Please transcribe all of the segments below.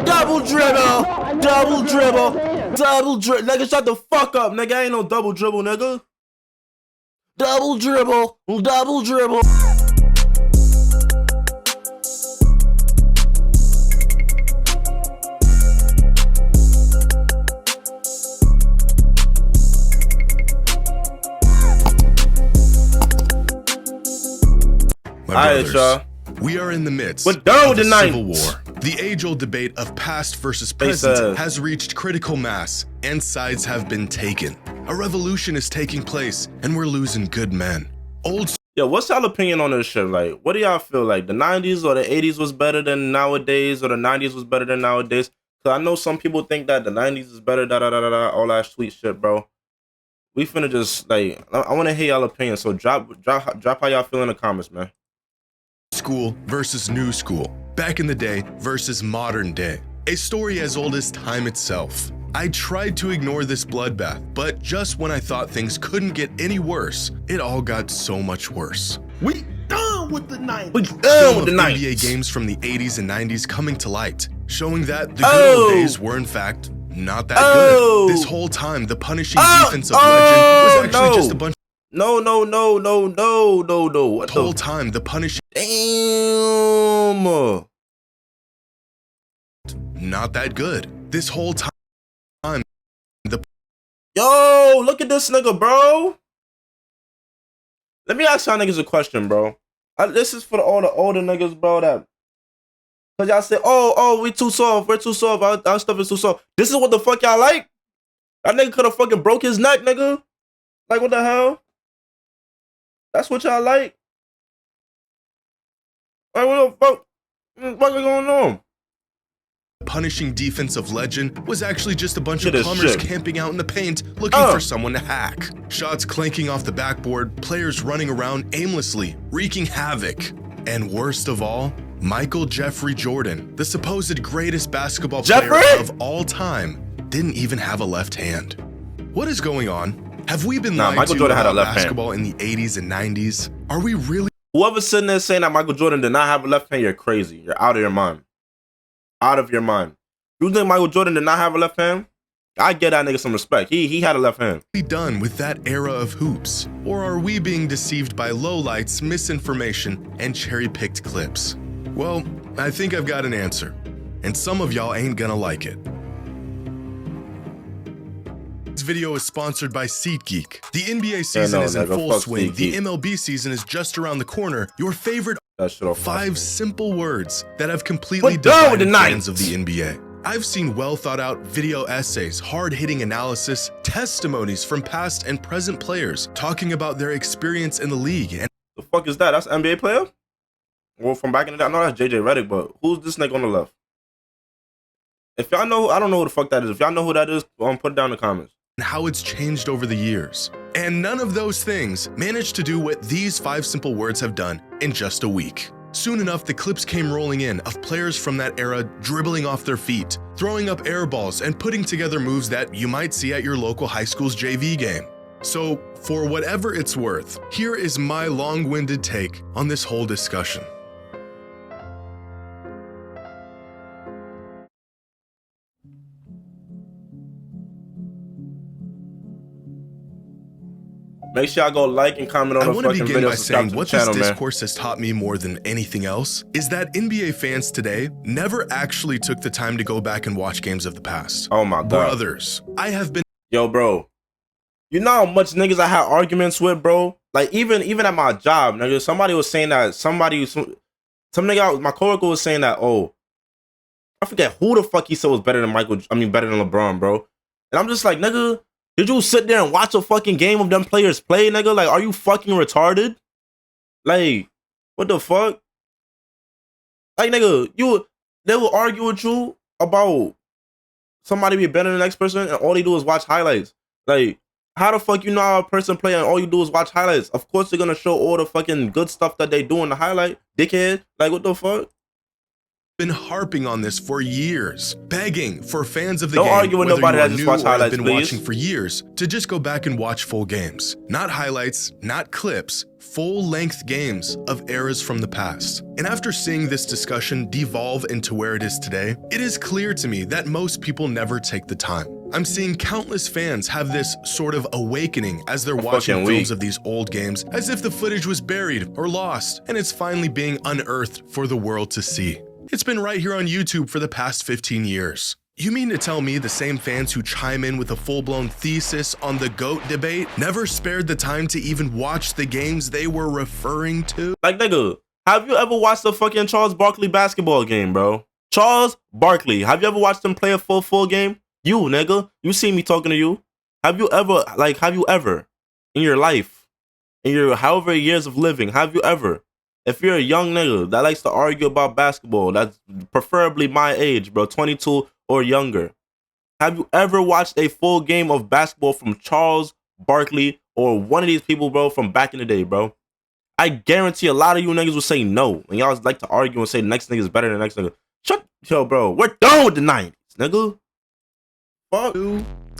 Double dribble. Double dribble. Double dribble. Nigga, shut the fuck up, nigga. Ain't no double dribble, nigga. Double dribble. Double dribble. My brothers, we are in the midst of a civil war. The age-old debate of past versus present has reached critical mass, and sides have been taken. A revolution is taking place, and we're losing good men. Yo, what's y'all opinion on this shit? Like, what do y'all feel like? The 90s or the 80s was better than nowadays, or the 90s was better than nowadays? Cause I know some people think that the 90s is better, all that sweet shit, bro. We finna just, like, I want to hear y'all opinion, so drop how y'all feel in the comments, man. School versus new school, back in the day versus modern day, a story as old as time itself. I tried to ignore this bloodbath, but just when I thought things couldn't get any worse, it all got so much worse. We done with the 90s. We done with the 90s. NBA games from the 80s and 90s coming to light, showing that the good old days were in fact not that good. This whole time, the punishing defense of legend was actually just a bunch. No. What the whole time, the punishing. Damn. Not that good. This whole time, Yo, look at this nigga, bro. Let me ask y'all niggas a question, bro. This is for all the older niggas, bro. That, cause y'all say, oh, we too soft. We're too soft. Our stuff is too soft. This is what the fuck y'all like? That nigga could have fucking broke his neck, nigga. Like, what the hell? That's what y'all like? Like, what the fuck? What is going on? Punishing defense of legend was actually just a bunch of plumbers camping out in the paint looking for someone to hack. Shots clanking off the backboard, players running around aimlessly, wreaking havoc. And worst of all, Michael Jeffrey Jordan, the supposed greatest basketball player of all time, didn't even have a left hand. What is going on? Have we been lied Michael to Jordan had a about left basketball in the 80s and 90s? Are we really? Whoever's sitting there saying that Michael Jordan did not have a left hand, you're crazy. You're out of your mind. Out of your mind. You think Michael Jordan did not have a left hand? I get that nigga some respect. He had a left hand. Are we done with that era of hoops? Or are we being deceived by lowlights, misinformation, and cherry-picked clips? Well, I think I've got an answer. And some of y'all ain't gonna like it. This video is sponsored by SeatGeek. The NBA season is in full swing. The MLB season is just around the corner. Your favorite 5 simple words that have completely divided fans of the NBA. I've seen well thought out video essays, hard-hitting analysis, testimonies from past and present players talking about their experience in the league. And the fuck is that? That's an NBA player? Well, from back in the day, I know that's JJ Redick, but who's this nigga on the left? If y'all know, I don't know who the fuck that is. If y'all know who that is, put it down in the comments. How it's changed over the years. And none of those things managed to do what these 5 simple words have done in just a week. Soon enough, the clips came rolling in of players from that era dribbling off their feet, throwing up air balls, and putting together moves that you might see at your local high school's JV game. So, for whatever it's worth, here is my long-winded take on this whole discussion. Make sure y'all go like and comment on the fucking video. I want to begin by saying what this discourse has taught me more than anything else is that NBA fans today never actually took the time to go back and watch games of the past. Oh my God. Brothers, I have been... Yo, bro. You know how much niggas I had arguments with, bro? Like, even at my job, nigga, somebody was saying that, some nigga, my coworker was saying that, oh, I forget who the fuck he said was better than better than LeBron, bro. And I'm just like, nigga, did you sit there and watch a fucking game of them players play, nigga? Like, are you fucking retarded? Like, what the fuck? Like, nigga, they will argue with you about somebody be better than the next person, and all they do is watch highlights. Like, how the fuck you know how a person play and all you do is watch highlights? Of course they're gonna show all the fucking good stuff that they do in the highlight, dickhead. Like, what the fuck? Been harping on this for years, begging for fans of the game. Don't argue with nobody that just watch highlights, been watching for years to just go back and watch full games. Not highlights, not clips, full-length games of eras from the past. And after seeing this discussion devolve into where it is today, it is clear to me that most people never take the time. I'm seeing countless fans have this sort of awakening as they're watching films of these old games as if the footage was buried or lost and it's finally being unearthed for the world to see. It's been right here on YouTube for the past 15 years. You mean to tell me the same fans who chime in with a full-blown thesis on the GOAT debate never spared the time to even watch the games they were referring to? Like, nigga, have you ever watched the fucking Charles Barkley basketball game, bro? Charles Barkley, have you ever watched him play a full game? You, nigga, you see me talking to you. Have you ever, in your life, in your however years of living, have you ever, if you're a young nigga that likes to argue about basketball, that's preferably my age, bro, 22 or younger, have you ever watched a full game of basketball from Charles Barkley or one of these people, bro, from back in the day, bro? I guarantee a lot of you niggas will say no. And y'all like to argue and say the next nigga is better than the next nigga. Yo, bro, we're done with the 90s, nigga. Fuck.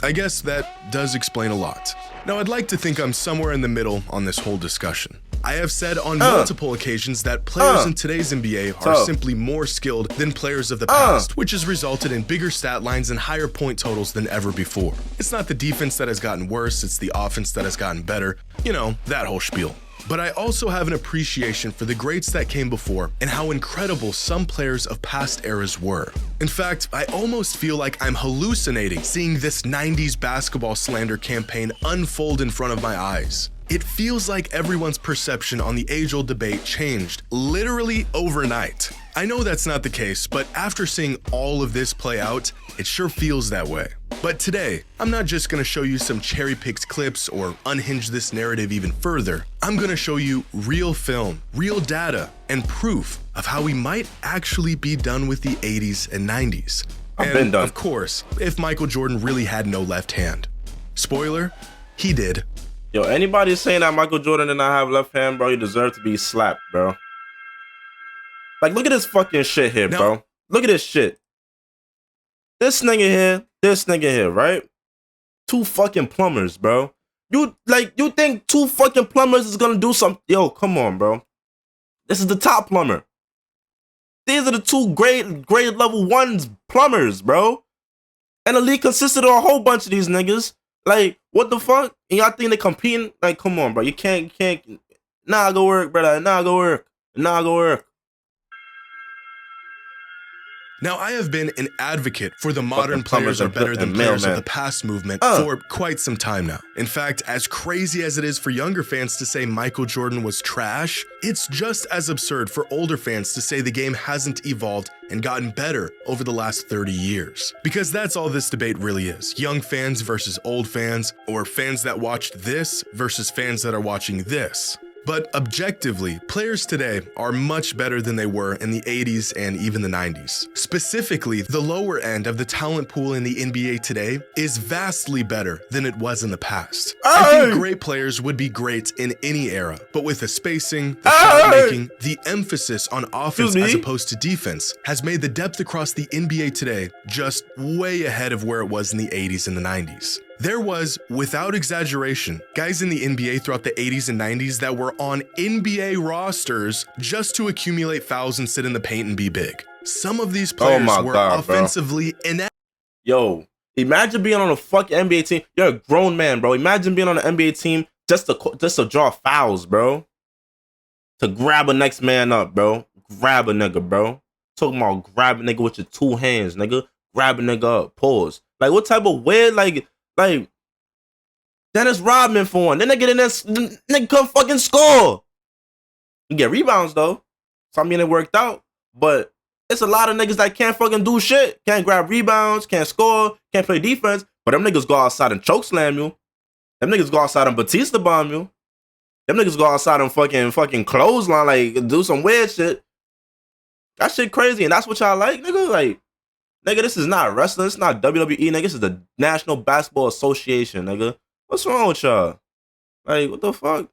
I guess that does explain a lot. Now, I'd like to think I'm somewhere in the middle on this whole discussion. I have said on multiple occasions that players in today's NBA are simply more skilled than players of the past, which has resulted in bigger stat lines and higher point totals than ever before. It's not the defense that has gotten worse, it's the offense that has gotten better. You know, that whole spiel. But I also have an appreciation for the greats that came before and how incredible some players of past eras were. In fact, I almost feel like I'm hallucinating seeing this 90s basketball slander campaign unfold in front of my eyes. It feels like everyone's perception on the age-old debate changed literally overnight. I know that's not the case, but after seeing all of this play out, it sure feels that way. But today, I'm not just gonna show you some cherry-picked clips or unhinge this narrative even further. I'm gonna show you real film, real data, and proof of how we might actually be done with the 80s and 90s. I've been done. Of course, if Michael Jordan really had no left hand. Spoiler, he did. Yo, anybody saying that Michael Jordan did not have left hand, bro, you deserve to be slapped, bro. Like, look at this fucking shit here, bro. Look at this shit. This nigga here, right? Two fucking plumbers, bro. You think two fucking plumbers is gonna do something? Yo, come on, bro. This is the top plumber. These are the two grade level ones plumbers, bro. And the league consisted of a whole bunch of these niggas. Like, what the fuck? And y'all think they competing? Like, come on, bro. You can't. Nah, go work, brother. Nah, go work. Now, I have been an advocate for the modern players are better than players of the past movement for quite some time now. In fact, as crazy as it is for younger fans to say Michael Jordan was trash, it's just as absurd for older fans to say the game hasn't evolved and gotten better over the last 30 years. Because that's all this debate really is. Young fans versus old fans, or fans that watched this versus fans that are watching this. But objectively, players today are much better than they were in the 80s and even the 90s. Specifically, the lower end of the talent pool in the NBA today is vastly better than it was in the past. I think great players would be great in any era, but with the spacing, the shot making, the emphasis on offense as opposed to defense has made the depth across the NBA today just way ahead of where it was in the 80s and the 90s. There was, without exaggeration, guys in the NBA throughout the 80s and 90s that were on NBA rosters just to accumulate fouls and sit in the paint and be big. Some of these players were offensively inept. Yo, imagine being on a fucking NBA team. You're a grown man, bro. Imagine being on an NBA team just to draw fouls, bro. To grab a next man up, bro. Grab a nigga, bro. Talking about grab a nigga with your two hands, nigga. Grab a nigga up. Pause. Like, what type of weird, like Dennis Rodman for one. Then they get in there, nigga come fucking score. You get rebounds though. So I mean it worked out. But it's a lot of niggas that can't fucking do shit. Can't grab rebounds, can't score, can't play defense. But them niggas go outside and choke slam you. Them niggas go outside and Batista bomb you. Them niggas go outside and fucking clothesline, like do some weird shit. That shit crazy, and that's what y'all like, nigga? Like, nigga, this is not wrestling. It's not WWE, nigga. This is the National Basketball Association, nigga. What's wrong with y'all? Like, what the fuck?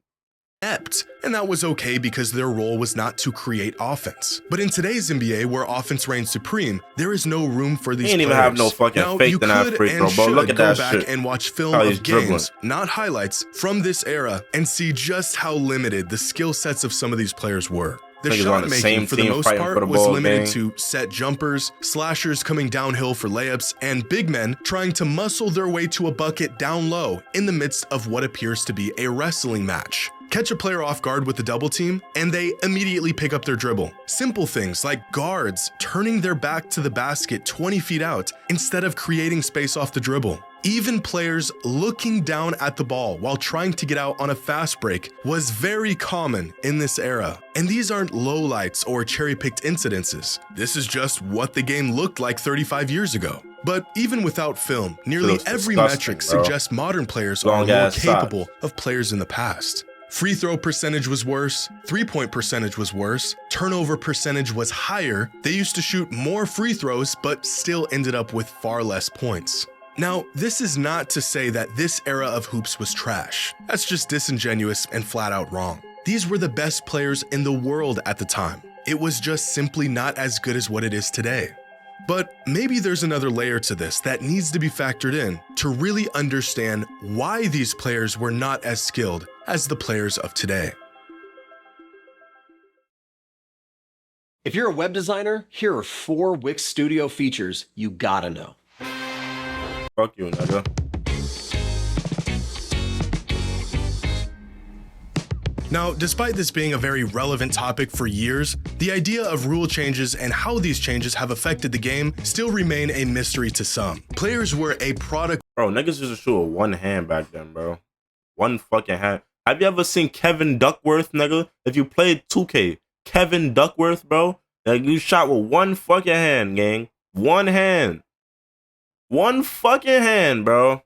inept, and that was okay because their role was not to create offense. But in today's NBA, where offense reigns supreme, there is no room for these players. He ain't even have no fucking now, faith you in that could free throw, and bro. should Look at go that back shit. and watch film How he's of games, dribbling. not highlights, from this era and see just how limited the skill sets of some of these players were. The Niggas on shot the same making, for the team most fighting part, for the was ball, limited gang. to set jumpers, slashers coming downhill for layups, and big men trying to muscle their way to a bucket down low in the midst of what appears to be a wrestling match. Catch a player off guard with the double team, and they immediately pick up their dribble. Simple things like guards turning their back to the basket 20 feet out instead of creating space off the dribble. Even players looking down at the ball while trying to get out on a fast break was very common in this era. And these aren't lowlights or cherry-picked incidences. This is just what the game looked like 35 years ago. But even without film, nearly every metric suggests modern players are more capable of players in the past. Free throw percentage was worse, three-point percentage was worse, turnover percentage was higher. They used to shoot more free throws, but still ended up with far less points. Now, this is not to say that this era of hoops was trash. That's just disingenuous and flat out wrong. These were the best players in the world at the time. It was just simply not as good as what it is today. But maybe there's another layer to this that needs to be factored in to really understand why these players were not as skilled as the players of today. If you're a web designer, here are 4 Wix Studio features you gotta know. Fuck you, nigga. Now, despite this being a very relevant topic for years, the idea of rule changes and how these changes have affected the game still remain a mystery to some. Players were a product. Bro, niggas used to shoot with one hand back then, bro. One fucking hand. Have you ever seen Kevin Duckworth, nigga? If you played 2K, Kevin Duckworth, bro, like you shot with one fucking hand, gang. One hand. One fucking hand, bro.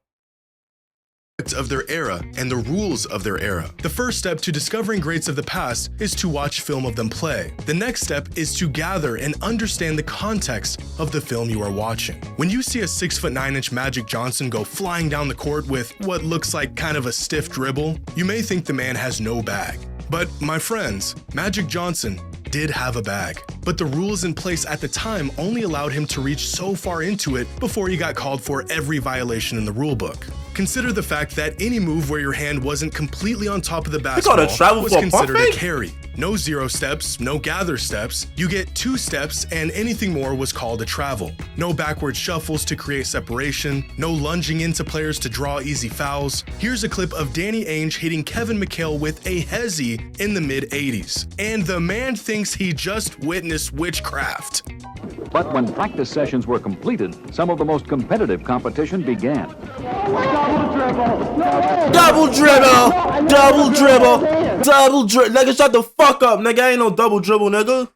Of their era and the rules of their era. The first step to discovering greats of the past is to watch film of them play. The next step is to gather and understand the context of the film you are watching. When you see a 6'9" Magic Johnson go flying down the court with what looks like kind of a stiff dribble, you may think the man has no bag. But my friends, Magic Johnson did have a bag, but the rules in place at the time only allowed him to reach so far into it before he got called for every violation in the rulebook. Consider the fact that any move where your hand wasn't completely on top of the basketball was considered a carry. No 0 steps, no gather steps. You get 2 steps, and anything more was called a travel. No backward shuffles to create separation, no lunging into players to draw easy fouls. Here's a clip of Danny Ainge hitting Kevin McHale with a hezzy in the mid-80s. And the man thinks he just witnessed witchcraft. But when practice sessions were completed, some of the most competitive competition began. Double dribble! Double dribble! Double dribble! Double dribble! Nigga, shut the fuck up, nigga. Ain't no double dribble, nigga.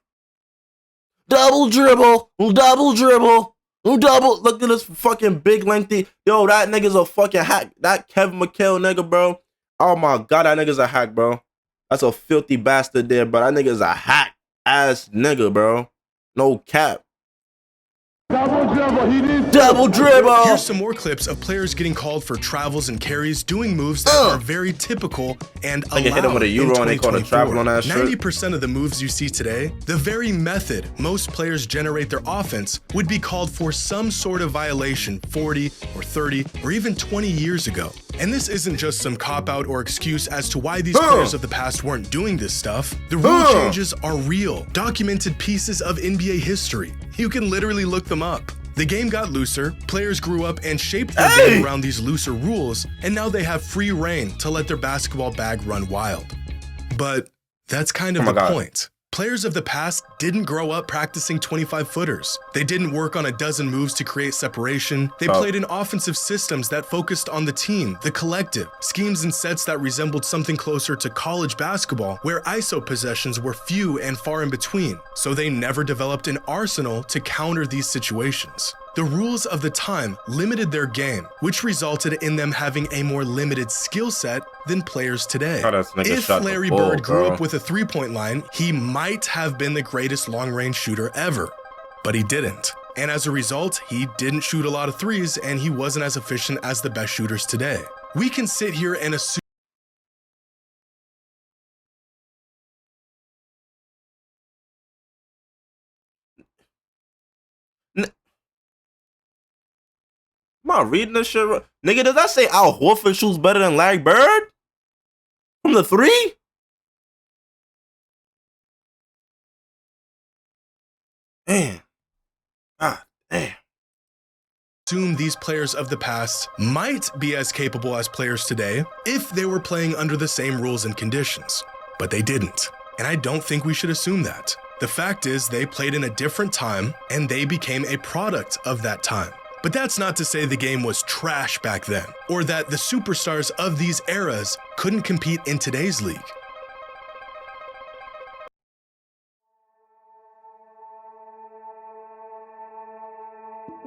Double dribble! Double dribble! Double. Look at this fucking big lengthy. Yo, that nigga's a fucking hack. That Kevin McHale nigga, bro. Oh my god, that nigga's a hack, bro. That's a filthy bastard there, but that nigga's a hack ass nigga, bro. No cap. Double dribble! He didn't. Double dribble! Here's some more clips of players getting called for travels and carries, doing moves that are very typical and allowed hit him with a Euro in and they called a travel on that shit. 90% of the moves you see today, the very method most players generate their offense, would be called for some sort of violation 40 or 30 or even 20 years ago. And this isn't just some cop-out or excuse as to why these players of the past weren't doing this stuff. The rule changes are real, documented pieces of NBA history. You can literally look them up. The game got looser, players grew up and shaped their game around these looser rules, and now they have free reign to let their basketball bag run wild. But that's kind of the point. Players of the past didn't grow up practicing 25-footers. They didn't work on a dozen moves to create separation. They played in offensive systems that focused on the team, the collective, schemes and sets that resembled something closer to college basketball, where ISO possessions were few and far in between, so they never developed an arsenal to counter these situations. The rules of the time limited their game, which resulted in them having a more limited skill set than players today. If Larry Bird grew up with a three-point line, he might have been the greatest long-range shooter ever, but he didn't. And as a result, he didn't shoot a lot of threes and he wasn't as efficient as the best shooters today. We can sit here and assume Am I reading this shit? Nigga, does that say Al Horford shoots better than Larry Bird? From the three? Damn. God damn. Assume these players of the past might be as capable as players today if they were playing under the same rules and conditions, but they didn't. And I don't think we should assume that. The fact is they played in a different time and they became a product of that time. But that's not to say the game was trash back then, or that the superstars of these eras couldn't compete in today's league.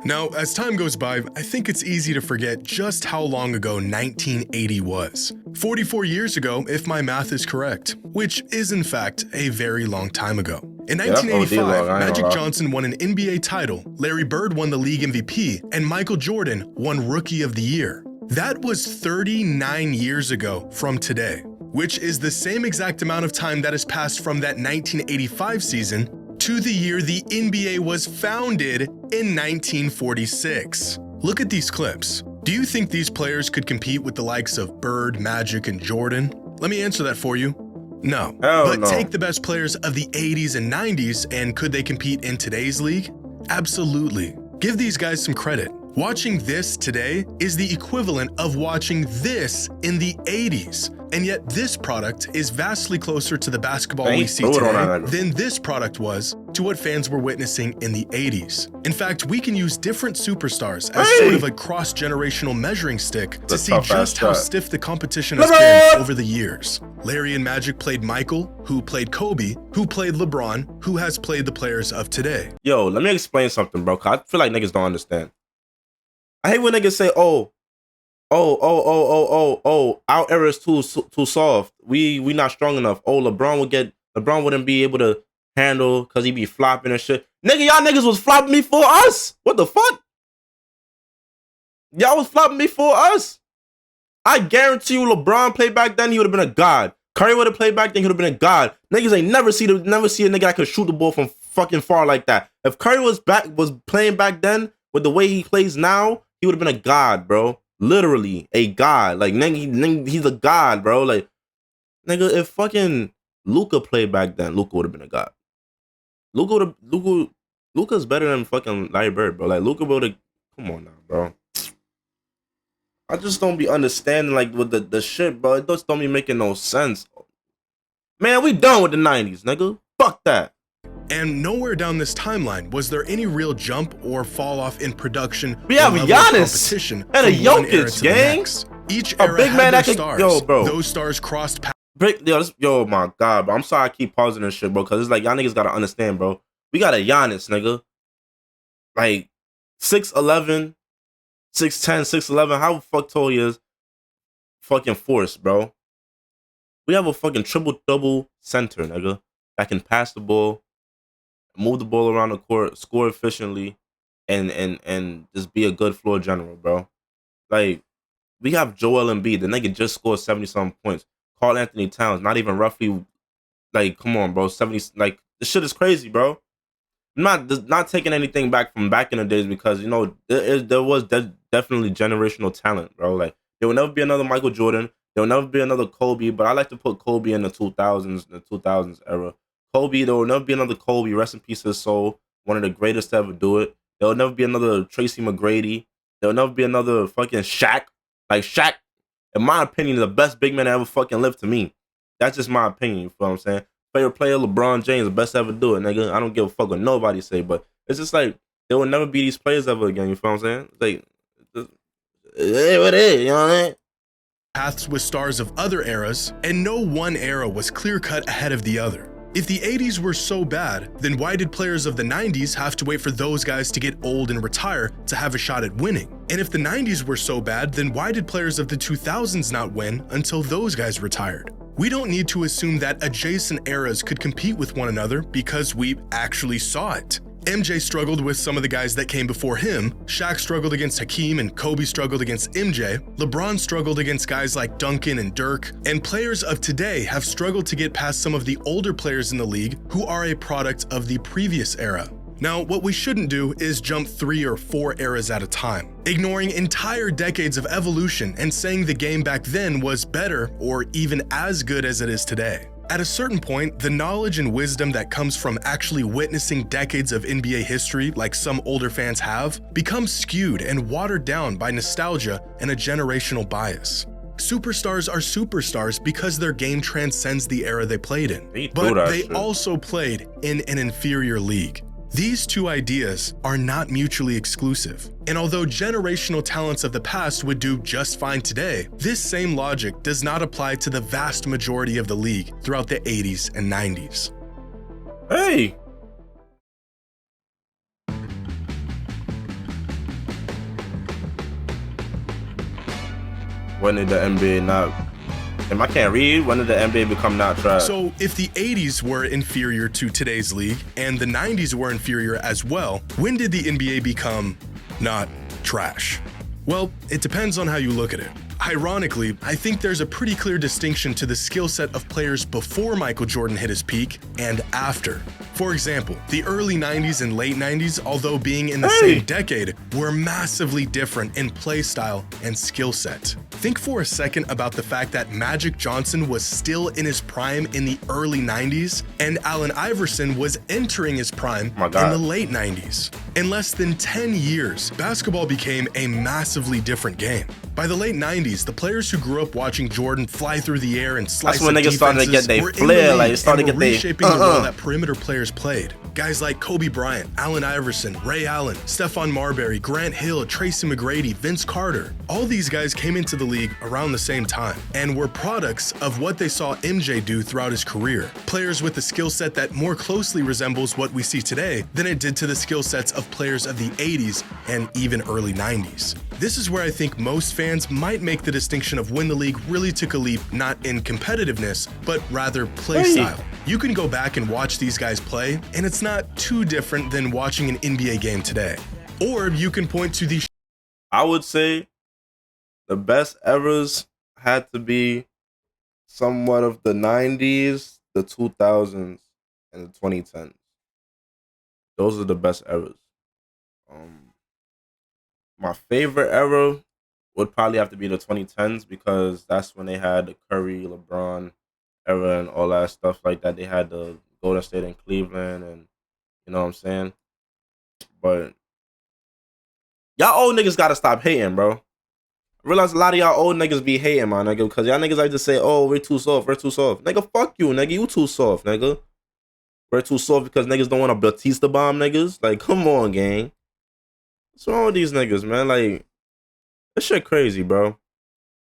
Now, as time goes by, I think it's easy to forget just how long ago 1980 was. 44 years ago, if my math is correct, which is in fact a very long time ago. In 1985, Magic Johnson won an NBA title, Larry Bird won the league MVP, and Michael Jordan won Rookie of the Year. That was 39 years ago from today, which is the same exact amount of time that has passed from that 1985 season to the year the NBA was founded in 1946. Look at these clips. Do you think these players could compete with the likes of Bird, Magic, and Jordan? Let me answer that for you. No. But take the best players of the 80s and 90s, and could they compete in today's league? Absolutely. Give these guys some credit. Watching this today is the equivalent of watching this in the 80s. And yet this product is vastly closer to the basketball we see today than this product was to what fans were witnessing in the 80s. In fact, we can use different superstars as sort of a cross-generational measuring stick to see just how stiff the competition has been over the years. Larry and Magic played Michael, who played Kobe, who played LeBron, who has played the players of today. Yo, let me explain something, bro, cause I feel like niggas don't understand. I hate when niggas say, our era is too soft. We not strong enough. Oh, LeBron wouldn't be able to handle because he be flopping and shit. Nigga, y'all niggas was flopping me for us. What the fuck? Y'all was flopping me for us. I guarantee you, LeBron played back then, he would have been a god. Curry would have played back then, he would have been a god. Niggas ain't never see a nigga that could shoot the ball from fucking far like that. If Curry was playing back then with the way he plays now, he would have been a god, bro. Literally a god. Like, nigga, he's a god, bro. Like, nigga, if fucking Luka played back then, Luka would have been a god. Luka's better than fucking Larry Bird, bro. Like, Luka would have. Come on now, bro. I just don't be understanding like with the shit, bro. It just don't be making no sense. Man, we done with the 90s, nigga. Fuck that. And nowhere down this timeline was there any real jump or fall off in production. We have Giannis and a Jokic, gang. Each era big man had their stars. Yo, bro. Those stars crossed paths. Yo, my God, bro. I'm sorry I keep pausing this shit, bro, because it's like y'all niggas gotta understand, bro. We got a Giannis, nigga. Like 6'11", 6'10", 6'11", how the fuck tall he is? Fucking force, bro. We have a fucking triple-double center, nigga, that can pass the ball, move the ball around the court, score efficiently, and just be a good floor general, bro. Like, we have Joel Embiid. The nigga just scored 70-something points. Karl Anthony Towns, not even roughly, like, come on, bro. 70, like, this shit is crazy, bro. I'm not taking anything back from back in the days because, you know, there was definitely generational talent, bro. Like, there will never be another Michael Jordan. There will never be another Kobe, but I like to put Kobe in the 2000s era. Kobe, there will never be another Kobe. Rest in peace, his soul. One of the greatest to ever do it. There will never be another Tracy McGrady. There will never be another fucking Shaq. Like, Shaq, in my opinion, is the best big man that ever fucking lived to me. That's just my opinion, you feel what I'm saying? Favorite player, LeBron James, the best to ever do it, nigga. I don't give a fuck what nobody say, but it's just like, there will never be these players ever again, you feel what I'm saying? Like, it is, you know what I mean? Paths with stars of other eras, and no one era was clear-cut ahead of the other. If the 80s were so bad, then why did players of the 90s have to wait for those guys to get old and retire to have a shot at winning? And if the 90s were so bad, then why did players of the 2000s not win until those guys retired? We don't need to assume that adjacent eras could compete with one another because we actually saw it. MJ struggled with some of the guys that came before him, Shaq struggled against Hakeem and Kobe struggled against MJ, LeBron struggled against guys like Duncan and Dirk, and players of today have struggled to get past some of the older players in the league who are a product of the previous era. Now, what we shouldn't do is jump 3 or 4 eras at a time, ignoring entire decades of evolution and saying the game back then was better or even as good as it is today. At a certain point, the knowledge and wisdom that comes from actually witnessing decades of NBA history, like some older fans have, becomes skewed and watered down by nostalgia and a generational bias. Superstars are superstars because their game transcends the era they played in, but they also played in an inferior league. These two ideas are not mutually exclusive, and although generational talents of the past would do just fine today, this same logic does not apply to the vast majority of the league throughout the 80s and 90s. Hey! When did the NBA not... I can't read. When did the NBA become not trash? So if the 80s were inferior to today's league and the 90s were inferior as well, when did the NBA become not trash? Well, it depends on how you look at it. Ironically, I think there's a pretty clear distinction to the skill set of players before Michael Jordan hit his peak and after. For example, the early 90s and late 90s, although being in the same decade, were massively different in play style and skill set. Think for a second about the fact that Magic Johnson was still in his prime in the early 90s, and Allen Iverson was entering his prime in the late 90s. In less than 10 years, basketball became a massively different game. By the late 90s, the players who grew up watching Jordan fly through the air and slice when niggas started to get their flair, like started to get reshaping the role that perimeter players played. Guys like Kobe Bryant, Allen Iverson, Ray Allen, Stephon Marbury, Grant Hill, Tracy McGrady, Vince Carter. All these guys came into the league around the same time and were products of what they saw MJ do throughout his career. Players with a skill set that more closely resembles what we see today than it did to the skill sets of players of the 80s and even early 90s. This is where I think most fans might make the distinction of when the league really took a leap, not in competitiveness, but rather play style. You can go back and watch these guys play, and it's not too different than watching an NBA game today. Or you can point to the... I would say the best eras had to be somewhat of the 90s, the 2000s, and the 2010s. Those are the best eras. My favorite era would probably have to be the 2010s because that's when they had the Curry, LeBron era and all that stuff like that. They had the Golden State and Cleveland, and you know what I'm saying? But y'all old niggas gotta stop hating, bro. I realize a lot of y'all old niggas be hating, my nigga, because y'all niggas like to say, oh, we're too soft, we're too soft. Nigga, fuck you, nigga. You too soft, nigga. We're too soft because niggas don't want to Batista bomb niggas. Like, come on, gang. What's wrong with these niggas, man? Like, this shit crazy, bro.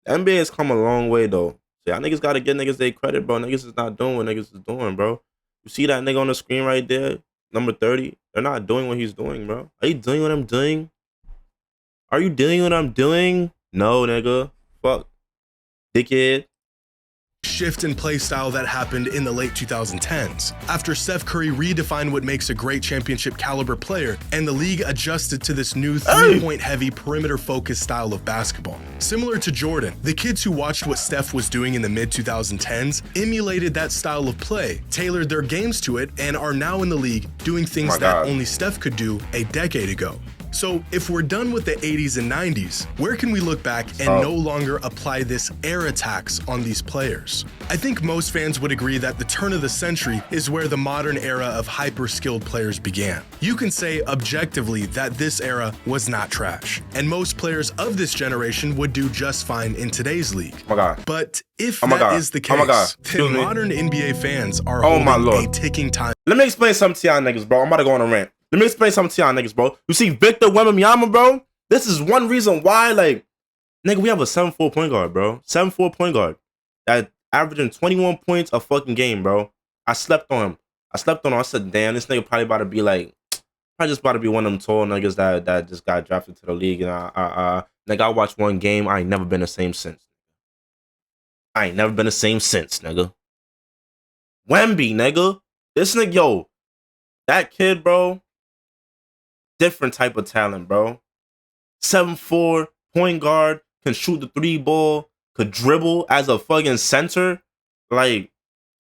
The NBA has come a long way, though. So y'all niggas gotta give niggas their credit, bro. Niggas is not doing what niggas is doing, bro. You see that nigga on the screen right there? Number 30? They're not doing what he's doing, bro. Are you doing what I'm doing? Are you doing what I'm doing? No, nigga. Fuck. Dickhead. Shift in play style that happened in the late 2010s, after Steph Curry redefined what makes a great championship caliber player, and the league adjusted to this new three-point heavy perimeter-focused style of basketball. Similar to Jordan, the kids who watched what Steph was doing in the mid-2010s emulated that style of play, tailored their games to it, and are now in the league doing things that only Steph could do a decade ago. So if we're done with the 80s and 90s, where can we look back and no longer apply this era tax on these players? I think most fans would agree that the turn of the century is where the modern era of hyper-skilled players began. You can say objectively that this era was not trash, and most players of this generation would do just fine in today's league. But if that is the case, then modern NBA fans are holding a ticking time. Let me explain something to y'all niggas, bro. I'm about to go on a rant. Let me explain something to y'all niggas, bro. You see Victor Wembanyama, bro? This is one reason why, like, nigga, we have a 7'4" point guard, bro. 7'4" point guard. That averaging 21 points a fucking game, bro. I slept on him. I said, damn, this nigga probably about to be like, probably just about to be one of them tall niggas that just got drafted to the league. And nigga, I watched one game. I ain't never been the same since. Nigga. Wemby, nigga. This nigga, yo, that kid, bro. Different type of talent, bro. 7'4" point guard, can shoot the 3 ball, could dribble as a fucking center, like,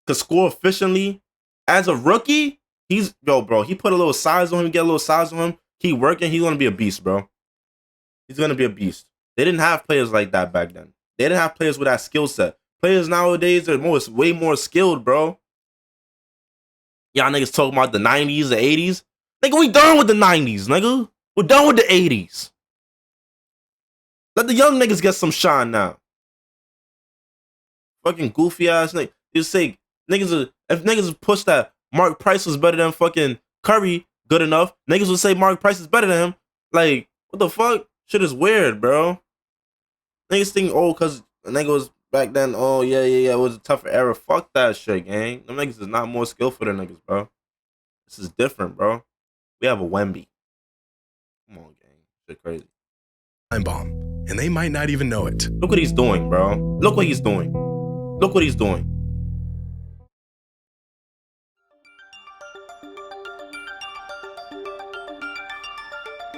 could score efficiently. As a rookie, bro, he put a little size on him, get a little size on him, keep working, he's gonna be a beast, bro. He's gonna be a beast. They didn't have players like that back then. They didn't have players with that skill set. Players nowadays are way more skilled, bro. Y'all niggas talking about the 90s, the 80s. Nigga, we done with the 90s, nigga. We're done with the 80s. Let the young niggas get some shine now. Fucking goofy ass nigga. You say if niggas push that Mark Price was better than fucking Curry good enough, niggas would say Mark Price is better than him. Like, what the fuck? Shit is weird, bro. Niggas think, oh, cause the nigga was back then, oh yeah, it was a tougher era. Fuck that shit, gang. Them niggas is not more skillful than niggas, bro. This is different, bro. We have a Wemby. Come on, gang. Shit crazy. Time bomb, and they might not even know it. Look what he's doing, bro. Look what he's doing. Look what he's doing.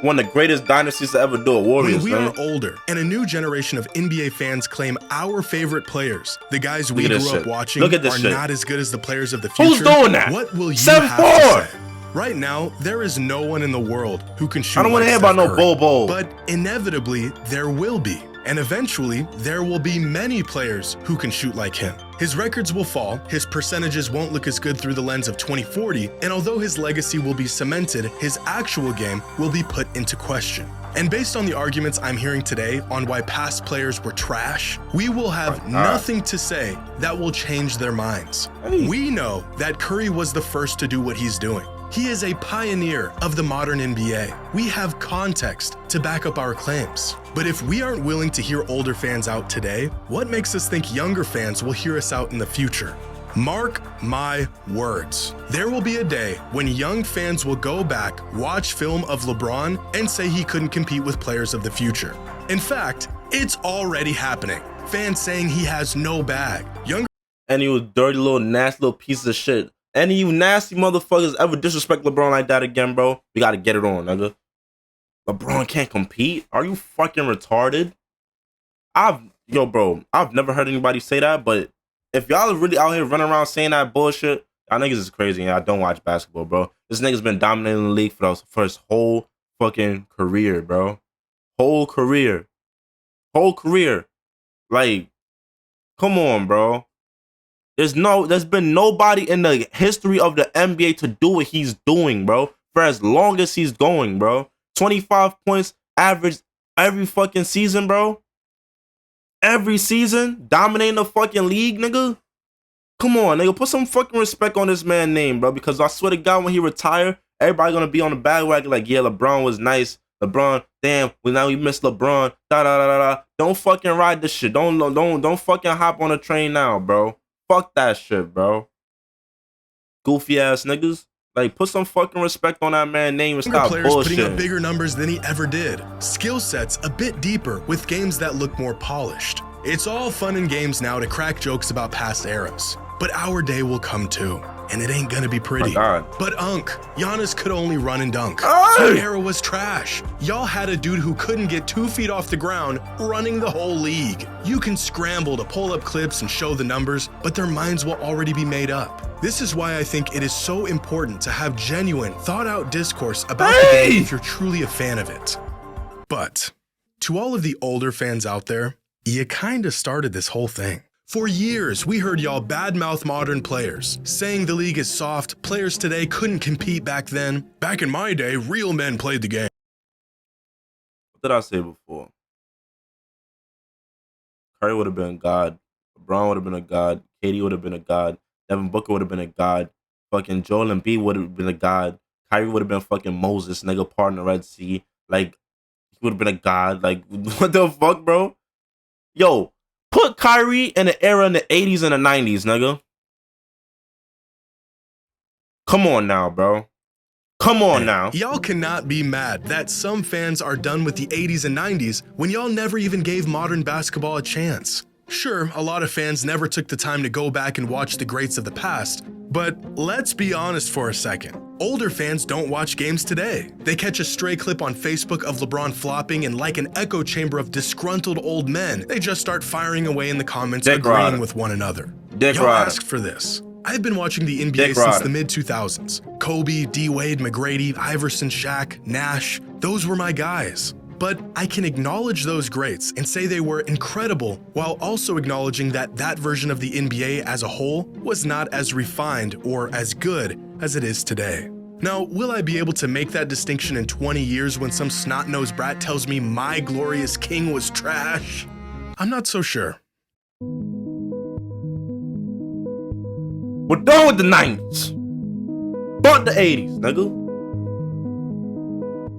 One of the greatest dynasties to ever do it, Warriors. When we are older, and a new generation of NBA fans claim our favorite players, the guys we grew up watching, are not as good as the players of the future. Who's doing that? What will you have to say? Right now, there is no one in the world who can shoot. I don't want to hear about no Bobo. But inevitably, there will be. And eventually, there will be many players who can shoot like him. His records will fall, his percentages won't look as good through the lens of 2040, and although his legacy will be cemented, his actual game will be put into question. And based on the arguments I'm hearing today on why past players were trash, we will have nothing to say that will change their minds. We know that Curry was the first to do what he's doing. He is a pioneer of the modern NBA. We have context to back up our claims. But if we aren't willing to hear older fans out today, what makes us think younger fans will hear us out in the future? Mark my words. There will be a day when young fans will go back, watch film of LeBron, and say he couldn't compete with players of the future. In fact, it's already happening. Fans saying he has no bag. And you dirty little nasty little piece of shit. Any of you nasty motherfuckers ever disrespect LeBron like that again, bro? We gotta get it on, nigga. LeBron can't compete? Are you fucking retarded? I've never heard anybody say that, but if y'all are really out here running around saying that bullshit, y'all niggas is crazy and I don't watch basketball, bro. This nigga's been dominating the league for his whole fucking career, bro. Whole career. Like, come on, bro. There's been nobody in the history of the NBA to do what he's doing, bro. For as long as he's going, bro. 25 points average every fucking season, bro. Every season, dominating the fucking league, nigga. Come on, nigga. Put some fucking respect on this man's name, bro. Because I swear to God, when he retire, everybody gonna be on the bandwagon like, yeah, LeBron was nice. LeBron, damn, now we miss LeBron. Don't fucking ride this shit. Don't fucking hop on a train now, bro. Fuck that shit, bro. Goofy ass niggas. Like, put some fucking respect on that man's name and stop players bullshit. Putting up bigger numbers than he ever did. Skill sets a bit deeper with games that look more polished. It's all fun and games now to crack jokes about past eras. But our day will come too. And it ain't gonna be pretty. But Giannis could only run and dunk. That era was trash. Y'all had a dude who couldn't get 2 feet off the ground running the whole league. You can scramble to pull up clips and show the numbers, but their minds will already be made up. This is why I think it is so important to have genuine, thought-out discourse about the game if you're truly a fan of it. But to all of the older fans out there, you kinda started this whole thing. For years, we heard y'all badmouth modern players, saying the league is soft, players today couldn't compete back then. Back in my day, real men played the game. What did I say before? Curry would have been a god. LeBron would have been a god. KD would have been a god. Devin Booker would have been a god. Fucking Joel Embiid would have been a god. Kyrie would have been fucking Moses, nigga, part in the Red Sea. Like, he would have been a god. Like, what the fuck, bro? Yo, put Kyrie in the era in the 80s and the 90s, nigga. Come on now, bro. Come on now. Y'all cannot be mad that some fans are done with the 80s and 90s when y'all never even gave modern basketball a chance. Sure, a lot of fans never took the time to go back and watch the greats of the past, but let's be honest for a second. Older fans don't watch games today. They catch a stray clip on Facebook of LeBron flopping, and like an echo chamber of disgruntled old men, they just start firing away in the comments, agreeing with one another. Y'all asked for this. I've been watching the NBA since the mid-2000s. Kobe, D-Wade, McGrady, Iverson, Shaq, Nash, those were my guys. But I can acknowledge those greats and say they were incredible while also acknowledging that that version of the NBA as a whole was not as refined or as good as it is today. Now, will I be able to make that distinction in 20 years when some snot-nosed brat tells me my glorious king was trash? I'm not so sure. We're done with the 90s. Fuck the 80s, nigga.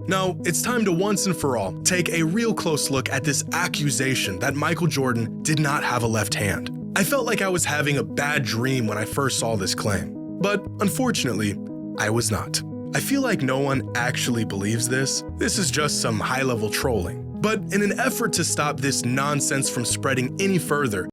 Now, it's time to once and for all take a real close look at this accusation that Michael Jordan did not have a left hand. I felt like I was having a bad dream when I first saw this claim, but unfortunately, I was not. I feel like no one actually believes this. This is just some high-level trolling. But in an effort to stop this nonsense from spreading any further,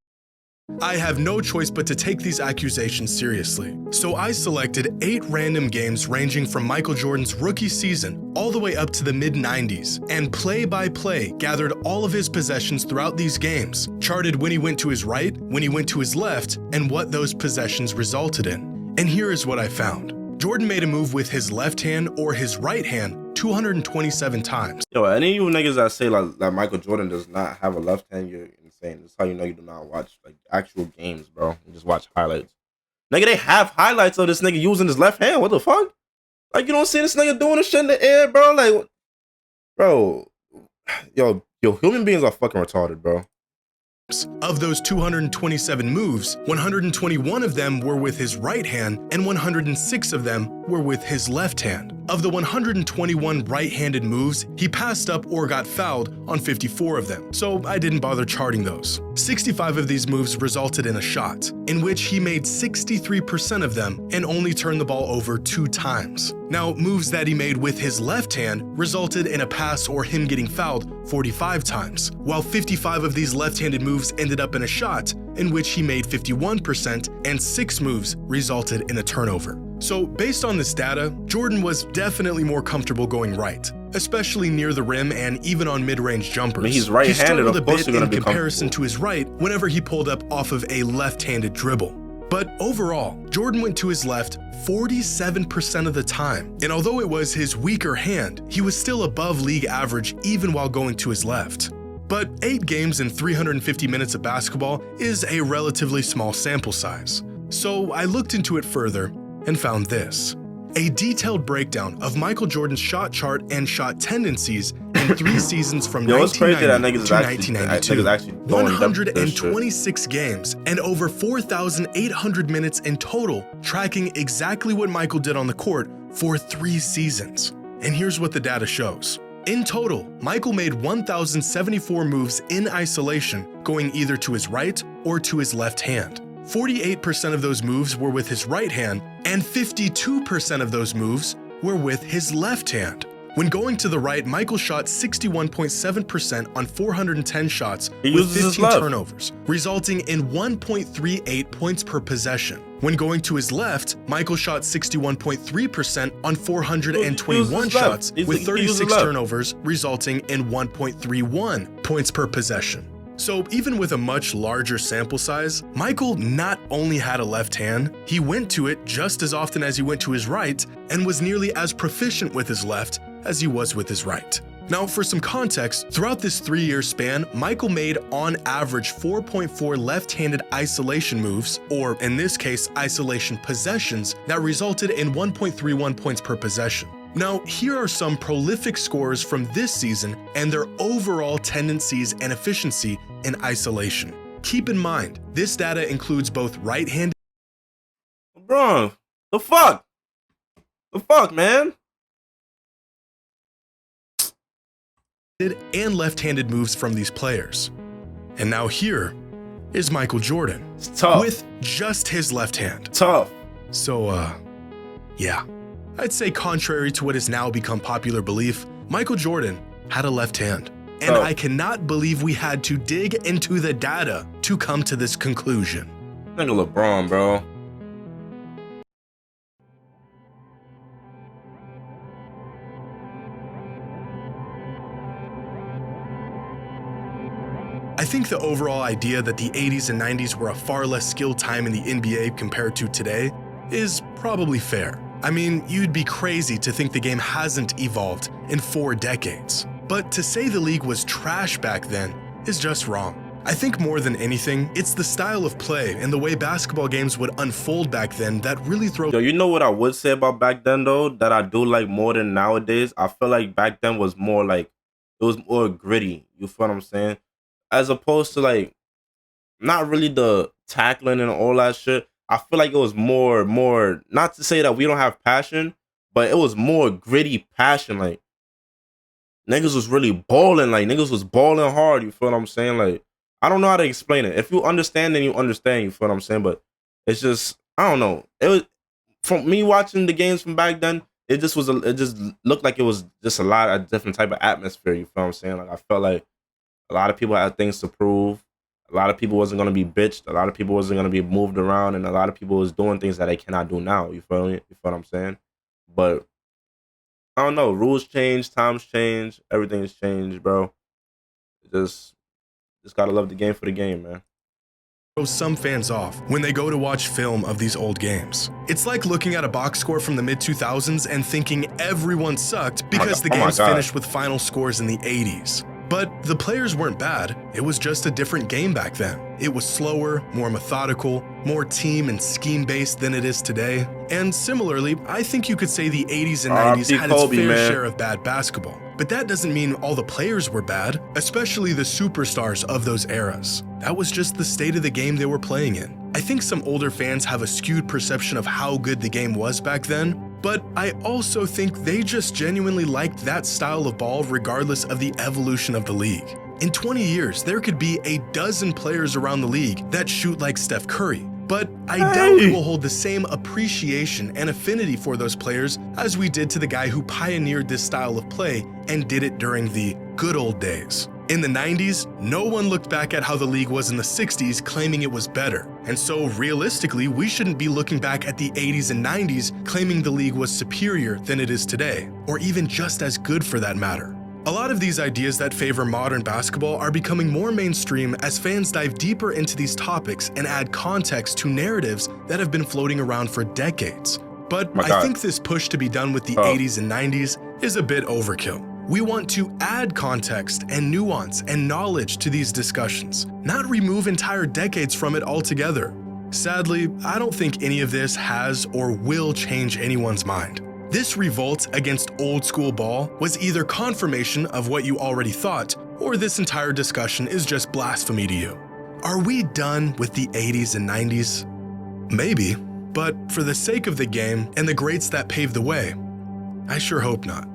I have no choice but to take these accusations seriously. So I selected 8 random games ranging from Michael Jordan's rookie season all the way up to the mid-90s, and play by play gathered all of his possessions throughout these games, charted when he went to his right, when he went to his left, and what those possessions resulted in. And here is what I found. Jordan made a move with his left hand or his right hand 227 times. Yo, any of you niggas that say like Michael Jordan does not have a left hand, you're insane. That's how you know you do not watch like actual games, bro. You just watch highlights. Nigga, they have highlights of this nigga using his left hand. What the fuck? Like, you don't see this nigga doing this shit in the air, bro? Like, bro, yo, human beings are fucking retarded, bro. Of those 227 moves, 121 of them were with his right hand and 106 of them were with his left hand. Of the 121 right-handed moves, he passed up or got fouled on 54 of them, so I didn't bother charting those. 65 of these moves resulted in a shot, in which he made 63% of them and only turned the ball over 2 times. Now, moves that he made with his left hand resulted in a pass or him getting fouled 45 times, while 55 of these left-handed moves ended up in a shot, in which he made 51%, and 6 moves resulted in a turnover. So based on this data, Jordan was definitely more comfortable going right, especially near the rim and even on mid-range jumpers. I mean, he's right-handed, he struggled of course a bit you're gonna in be comparison to his right whenever he pulled up off of a left-handed dribble. But overall, Jordan went to his left 47% of the time, and although it was his weaker hand, he was still above league average even while going to his left. But 8 games and 350 minutes of basketball is a relatively small sample size. So I looked into it further and found this. A detailed breakdown of Michael Jordan's shot chart and shot tendencies in 3 seasons from 1990 to 1992. 126 games and over 4,800 minutes in total, tracking exactly what Michael did on the court for 3 seasons. And here's what the data shows. In total, Michael made 1,074 moves in isolation, going either to his right or to his left hand. 48% of those moves were with his right hand, and 52% of those moves were with his left hand. When going to the right, Michael shot 61.7% on 410 shots with 15 turnovers, resulting in 1.38 points per possession. When going to his left, Michael shot 61.3% on 421 shots with 36 turnovers, resulting in 1.31 points per possession. So even with a much larger sample size, Michael not only had a left hand, he went to it just as often as he went to his right and was nearly as proficient with his left as he was with his right. Now, for some context, throughout this 3-year span, Michael made on average 4.4 left-handed isolation moves, or in this case, isolation possessions, that resulted in 1.31 points per possession. Now, here are some prolific scores from this season and their overall tendencies and efficiency in isolation. Keep in mind, this data includes both right-handed. Bro, the fuck? The fuck, man? And left-handed moves from these players. And now here is Michael Jordan. It's tough. With just his left hand. Tough. So, yeah. I'd say contrary to what has now become popular belief, Michael Jordan had a left hand. And I cannot believe we had to dig into the data to come to this conclusion. Nigga LeBron, bro. I think the overall idea that the 80s and 90s were a far less skilled time in the NBA compared to today is probably fair. I mean, you'd be crazy to think the game hasn't evolved in 4 decades. But to say the league was trash back then is just wrong. I think more than anything, it's the style of play and the way basketball games would unfold back then that really throws. Yo, you know what I would say about back then though, that I do like more than nowadays? I feel like back then was more like, it was more gritty. You feel what I'm saying? As opposed to like, not really the tackling and all that shit. I feel like it was more, not to say that we don't have passion, but it was more gritty passion. Like, niggas was really balling. Like, niggas was balling hard. You feel what I'm saying? Like, I don't know how to explain it. If you understand, then you understand. You feel what I'm saying? But it's just, I don't know. It was, from me watching the games from back then, it just looked like it was just a lot of different type of atmosphere. You feel what I'm saying? Like, I felt like a lot of people had things to prove. A lot of people wasn't going to be bitched. A lot of people wasn't going to be moved around. And a lot of people was doing things that they cannot do now. You feel me? You feel what I'm saying? But I don't know. Rules change. Times change. Everything's changed, bro. Just gotta love the game for the game, man. Throws some fans off when they go to watch film of these old games. It's like looking at a box score from the mid-2000s and thinking everyone sucked because the game's finished with final scores in the 80s. But the players weren't bad. It was just a different game back then. It was slower, more methodical, more team and scheme-based than it is today. And similarly, I think you could say the 80s and 90s had its fair share of bad basketball. But that doesn't mean all the players were bad, especially the superstars of those eras. That was just the state of the game they were playing in. I think some older fans have a skewed perception of how good the game was back then, but I also think they just genuinely liked that style of ball regardless of the evolution of the league. In 20 years, there could be a dozen players around the league that shoot like Steph Curry, but I doubt we will hold the same appreciation and affinity for those players as we did to the guy who pioneered this style of play and did it during the good old days. In the 90s, no one looked back at how the league was in the 60s claiming it was better. And so realistically, we shouldn't be looking back at the 80s and 90s claiming the league was superior than it is today, or even just as good for that matter. A lot of these ideas that favor modern basketball are becoming more mainstream as fans dive deeper into these topics and add context to narratives that have been floating around for decades. But I think this push to be done with the 80s and 90s is a bit overkill. We want to add context and nuance and knowledge to these discussions, not remove entire decades from it altogether. Sadly, I don't think any of this has or will change anyone's mind. This revolt against old school ball was either confirmation of what you already thought, or this entire discussion is just blasphemy to you. Are we done with the 80s and 90s? Maybe, but for the sake of the game and the greats that paved the way, I sure hope not.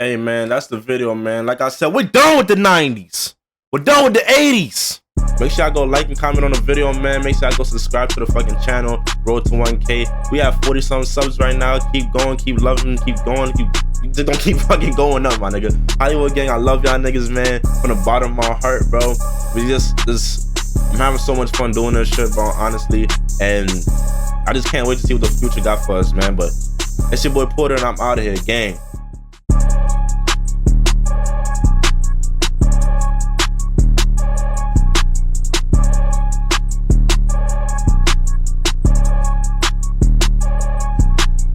Hey, man, that's the video, man. Like I said, we're done with the 90s. We're done with the 80s. Make sure y'all go like and comment on the video, man. Make sure y'all go subscribe to the fucking channel. Road to 1K. We have 40-something subs right now. Keep going, keep loving, keep going. Don't keep fucking going up, my nigga. Hollywood gang, I love y'all niggas, man. From the bottom of my heart, bro. We I'm having so much fun doing this shit, bro, honestly. And I just can't wait to see what the future got for us, man. But it's your boy Porter, and I'm out of here, gang.